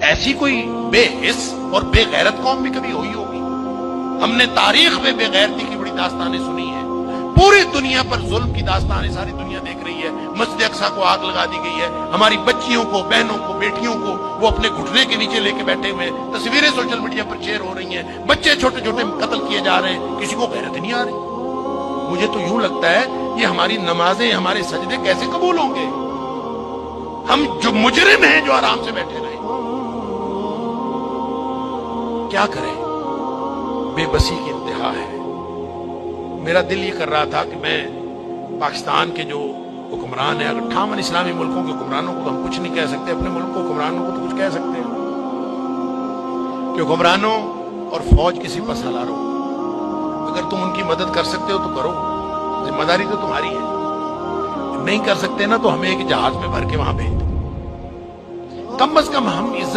ऐसी कोई बेहिस और बेगैरत कौम भी कभी हुई होगी? हमने तारीख में बेगैरती की बड़ी दास्तानें सुनी है। पूरी दुनिया पर जुल्म की दास्तानें सारी दुनिया देख रही है। मस्जिद अक्सा को आग लगा दी गई है, हमारी बच्चियों को, बहनों को, बेटियों को वो अपने घुटने के नीचे लेके बैठे हुए हैं। तस्वीरें सोशल मीडिया पर शेयर हो रही हैं, बच्चे छोटे छोटे कत्ल किए जा रहे हैं, किसी को गैरत नहीं आ रही। मुझे तो यूं लगता है ये हमारी नमाजें, हमारे सजदे कैसे कबूल होंगे? हम जो मुजरिम हैं जो आराम से बैठे रहे, क्या करें? बेबसी की इंतहा है। मेरा दिल ये कर रहा था कि मैं पाकिस्तान के जो हुक्मरान हैं, अगर 58 इस्लामी मुल्कों के हुक्मरानों को तो हम कुछ नहीं कह सकते, अपने मुल्क को हुक्मरानों को तो कुछ कह सकते हैं कि हुक्मरानों और फौज की सिपह सालारों, अगर तुम उनकी मदद कर सकते हो तो करो, जिम्मेदारी तो तुम्हारी है। नहीं कर सकते ना तो हमें एक जहाज में भर के वहां भेज दो। कम से कम हम इज्जत